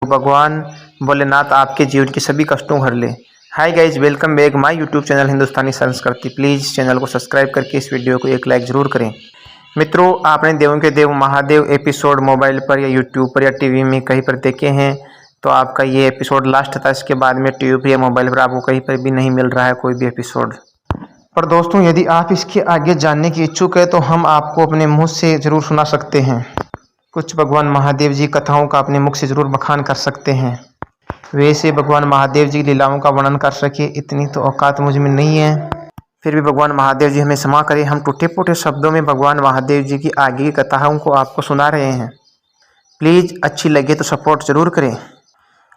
भगवान भोलेनाथ आपके जीवन के सभी कष्टों हर ले। Hi guys, welcome back my YouTube channel Hindustani Sanskriti. Please channel को सब्सक्राइब करके इस वीडियो को एक लाइक ज़रूर करें। मित्रों, आपने देवों के देव महादेव एपिसोड मोबाइल पर या यूट्यूब पर या टीवी में कहीं पर देखे हैं तो आपका ये एपिसोड लास्ट था। इसके बाद में टीवी पर या मोबाइल पर आपको कहीं पर भी नहीं मिल रहा है कोई भी एपिसोड। पर दोस्तों, यदि आप इसके आगे जानने की इच्छुक है तो हम आपको अपने मुँह से ज़रूर सुना सकते हैं। कुछ भगवान महादेव जी कथाओं का अपने मुख से जरूर बखान कर सकते हैं। वैसे भगवान महादेव जी लीलाओं का वर्णन कर सके इतनी तो औकात मुझ में नहीं है। फिर भी भगवान महादेव जी हमें क्षमा करें, हम टूटे फूटे शब्दों में भगवान महादेव जी की आगे की कथाओं को आपको सुना रहे हैं। प्लीज़ अच्छी लगे तो सपोर्ट ज़रूर करें।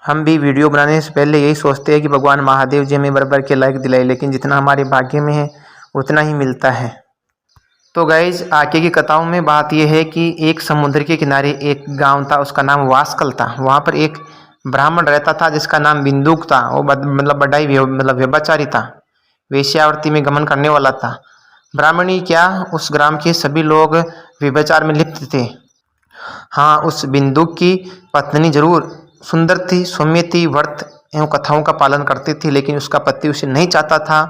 हम भी वीडियो बनाने से पहले यही सोचते हैं कि भगवान महादेव जी हमें बराबर के लाइक दिलाए, लेकिन जितना हमारे भाग्य में है उतना ही मिलता है। तो गाइज, आगे की कथाओं में बात यह है कि एक समुद्र के किनारे एक गांव था, उसका नाम वास्कल था। वहाँ पर एक ब्राह्मण रहता था जिसका नाम बिंदुक था। वो बड़ा ही व्यभिचारी था, वेश्यावृत्ति में गमन करने वाला था। ब्राह्मणी क्या, उस ग्राम के सभी लोग व्यभिचार में लिप्त थे। हाँ, उस बिंदुक की पत्नी जरूर सुंदर थी, सौम्य थी, व्रत एवं कथाओं का पालन करती थी, लेकिन उसका पति उसे नहीं चाहता था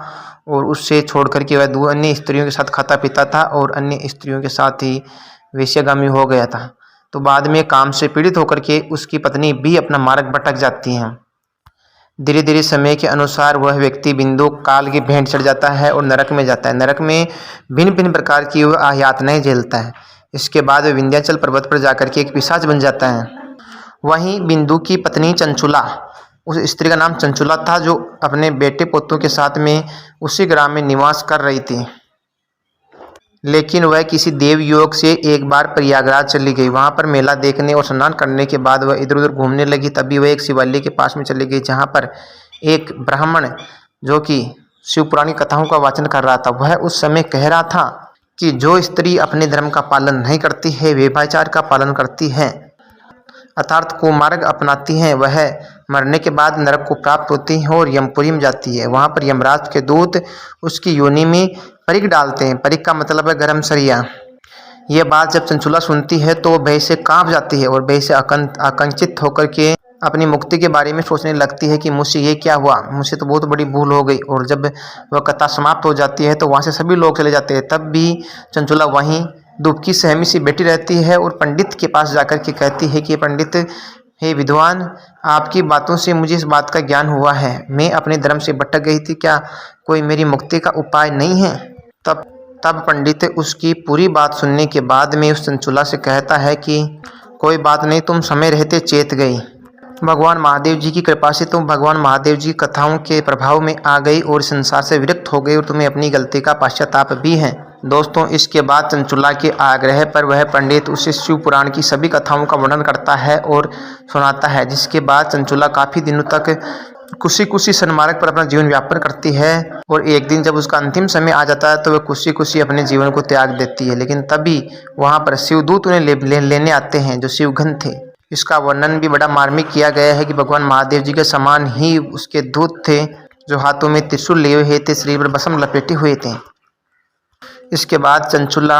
और उससे छोड़ करके वह दो अन्य स्त्रियों के साथ खाता पीता था और अन्य स्त्रियों के साथ ही वेश्यागामी हो गया था। तो बाद में काम से पीड़ित होकर के उसकी पत्नी भी अपना मार्ग भटक जाती है। धीरे धीरे समय के अनुसार वह व्यक्ति बिंदु काल की भेंट चढ़ जाता है और नरक में जाता है। नरक में भिन्न भिन्न प्रकार की वह यातनाएं झेलता है। इसके बाद वह विंध्याचल पर्वत पर जाकर के एक पिशाच बन जाता है। वहीं बिंदु की पत्नी चंचुला, उस स्त्री का नाम चंचुला था, जो अपने बेटे पोतों के साथ में उसी ग्राम में निवास कर रही थी। लेकिन वह किसी देव योग से एक बार प्रयागराज चली गई। वहां पर मेला देखने और स्नान करने के बाद वह इधर उधर घूमने लगी। तभी वह एक शिवालय के पास में चली गई, जहां पर एक ब्राह्मण जो कि शिव पुराणी कथाओं का वाचन कर रहा था, वह उस समय कह रहा था कि जो स्त्री अपने धर्म का पालन नहीं करती है, व्यभिचार का पालन करती है, अर्थात कुमार्ग अपनाती हैं, वह मरने के बाद नरक को प्राप्त होती है और यमपुरी में जाती है। वहाँ पर यमराज के दूत उसकी योनि में परिक डालते हैं। परिक का मतलब है गरम सरिया। यह बात जब चंचुला सुनती है तो वह भय से कांप जाती है और भय से आकंचित होकर के अपनी मुक्ति के बारे में सोचने लगती है कि मुझसे ये क्या हुआ, मुझसे तो बहुत बड़ी भूल हो गई। और जब वह कथा समाप्त हो जाती है तो वहाँ से सभी लोग चले जाते हैं। तब भी चंचुला वहीं दुबकी सहमी सी बैठी रहती है और पंडित के पास जाकर के कहती है कि पंडित, हे विद्वान, आपकी बातों से मुझे इस बात का ज्ञान हुआ है। मैं अपने धर्म से भटक गई थी, क्या कोई मेरी मुक्ति का उपाय नहीं है? तब पंडित उसकी पूरी बात सुनने के बाद में उस चंचुला से कहता है कि कोई बात नहीं, तुम समय रहते चेत गई। भगवान महादेव जी की कृपा से तुम भगवान महादेव जी कथाओं के प्रभाव में आ गई और संसार से विरक्त हो गई और तुम्हें अपनी गलती का पश्चाताप भी है। दोस्तों, इसके बाद चंचुला के आग्रह पर वह पंडित उसे शिव पुराण की सभी कथाओं का वर्णन करता है और सुनाता है, जिसके बाद चंचुला काफ़ी दिनों तक खुशी सन्मार्ग पर अपना जीवन व्यापन करती है। और एक दिन जब उसका अंतिम समय आ जाता है तो वह खुशी अपने जीवन को त्याग देती है। लेकिन तभी वहाँ पर शिवदूत उन्हें लेने आते हैं, जो शिवघन थे। इसका वर्णन भी बड़ा मार्मिक किया गया है कि भगवान महादेव जी के समान ही उसके दूत थे, जो हाथों में त्रिशूल लिए हुए थे, शरीर पर भस्म लपेटे हुए थे। इसके बाद चंचुला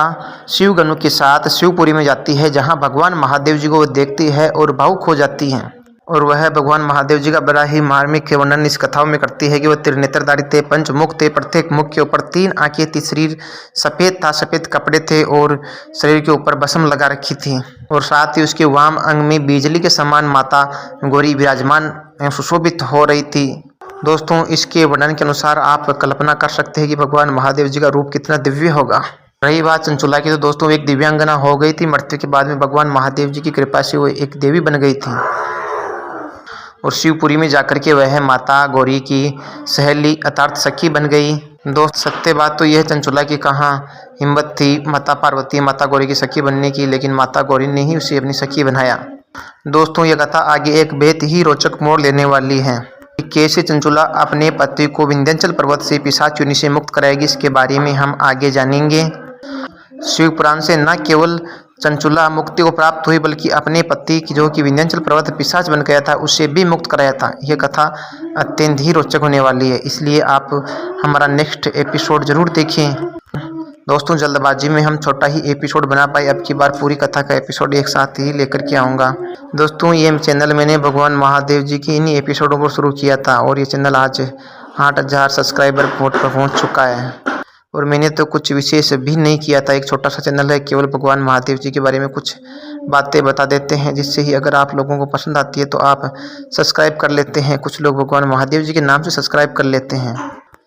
शिवगणों के साथ शिवपुरी में जाती है, जहां भगवान महादेव जी को वह देखती है और भावुक हो जाती है। और वह भगवान महादेव जी का बड़ा ही मार्मिक वर्णन इस कथाओं में करती है कि वह त्रिनेत्रधारी थे, पंचमुख थे, प्रत्येक मुख के ऊपर 3 आंखें थी, शरीर सफ़ेद था, सफ़ेद कपड़े थे और शरीर के ऊपर भस्म लगा रखी थी। और साथ ही उसके वाम अंग में बिजली के समान माता गौरी विराजमान एवं सुशोभित हो रही थी। दोस्तों, इसके वर्णन के अनुसार आप कल्पना कर सकते हैं कि भगवान महादेव जी का रूप कितना दिव्य होगा। रही बात चंचुला की, तो दोस्तों एक दिव्यांगना हो गई थी। मृत्यु के बाद में भगवान महादेव जी की कृपा से वो एक देवी बन गई थी और शिवपुरी में जाकर के वह माता गौरी की सहेली अर्थात सखी बन गई। दोस्त, सत्य बात तो यह चंचुला की कहाँ हिम्मत थी माता पार्वती माता गौरी की सखी बनने की, लेकिन माता गौरी ने ही उसे अपनी सखी बनाया। दोस्तों, यह कथा आगे एक बेहद ही रोचक मोड़ लेने वाली है। कैसे चंचुला अपने पति को विंध्याचल पर्वत से पिशाच योनि से मुक्त कराएगी, इसके बारे में हम आगे जानेंगे। शिव पुराण से न केवल चंचुला मुक्ति को प्राप्त हुई, बल्कि अपने पति की जो कि विंध्याचल पर्वत पिशाच बन गया था, उससे भी मुक्त कराया था। यह कथा अत्यंत ही रोचक होने वाली है, इसलिए आप हमारा नेक्स्ट एपिसोड जरूर देखें। दोस्तों जल्दबाजी में हम छोटा ही एपिसोड बना पाए, अब की बार पूरी कथा का एपिसोड एक साथ ही लेकर के आऊँगा। दोस्तों ये चैनल मैंने भगवान महादेव जी की इन्हीं एपिसोडों को शुरू किया था और ये चैनल आज 8,000 सब्सक्राइबर पर पहुँच चुका है। और मैंने तो कुछ विशेष भी नहीं किया था, एक छोटा सा चैनल है, केवल भगवान महादेव जी के बारे में कुछ बातें बता देते हैं, जिससे ही अगर आप लोगों को पसंद आती है तो आप सब्सक्राइब कर लेते हैं। कुछ लोग भगवान महादेव जी के नाम से सब्सक्राइब कर लेते हैं।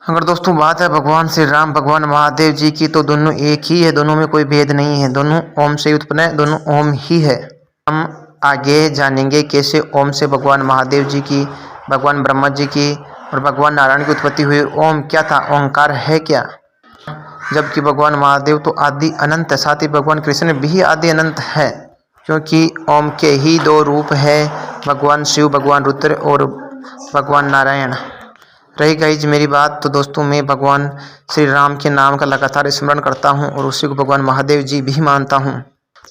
अगर दोस्तों बात है भगवान श्री राम भगवान महादेव जी की, तो दोनों एक ही है, दोनों में कोई भेद नहीं है, दोनों ओम से उत्पन्न है, दोनों ओम ही है। हम आगे जानेंगे कैसे ओम से भगवान महादेव जी की, भगवान ब्रह्मा जी की और भगवान नारायण की उत्पत्ति हुई। ओम क्या था, ओंकार है क्या, जबकि भगवान महादेव तो आदि अनंत है, साथ ही भगवान कृष्ण भी आदि अनंत है, क्योंकि ओम के ही दो रूप है, भगवान शिव भगवान रुद्र और भगवान नारायण। रही गाइज मेरी बात, तो दोस्तों मैं भगवान श्री राम के नाम का लगातार स्मरण करता हूं और उसी को भगवान महादेव जी भी मानता हूं।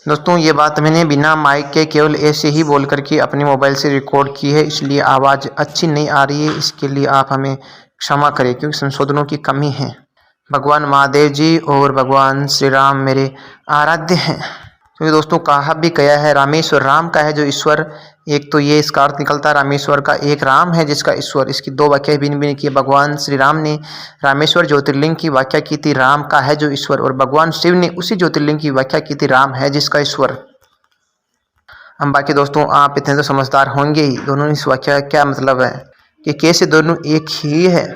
दोस्तों ये बात मैंने बिना माइक के केवल ऐसे ही बोल करके अपने मोबाइल से रिकॉर्ड की है, इसलिए आवाज़ अच्छी नहीं आ रही है, इसके लिए आप हमें क्षमा करें क्योंकि संशोधनों की कमी है। भगवान महादेव जी और भगवान श्री राम मेरे आराध्य हैं, क्योंकि दोस्तों कहा भी गया है रामेश्वर, राम का है जो ईश्वर, एक तो ये इसका अर्थ निकलता है रामेश्वर का, एक राम है जिसका ईश्वर। इसकी दो व्याख्या भिन्न भिन्न की। भगवान श्री राम ने रामेश्वर ज्योतिर्लिंग की व्याख्या की थी, राम का है जो ईश्वर, और भगवान शिव ने उसी ज्योतिर्लिंग की व्याख्या की थी, राम है जिसका ईश्वर। हम बाकी दोस्तों आप इतने तो समझदार होंगे ही, दोनों इस व्याख्या का क्या मतलब है कि कैसे दोनों एक ही है।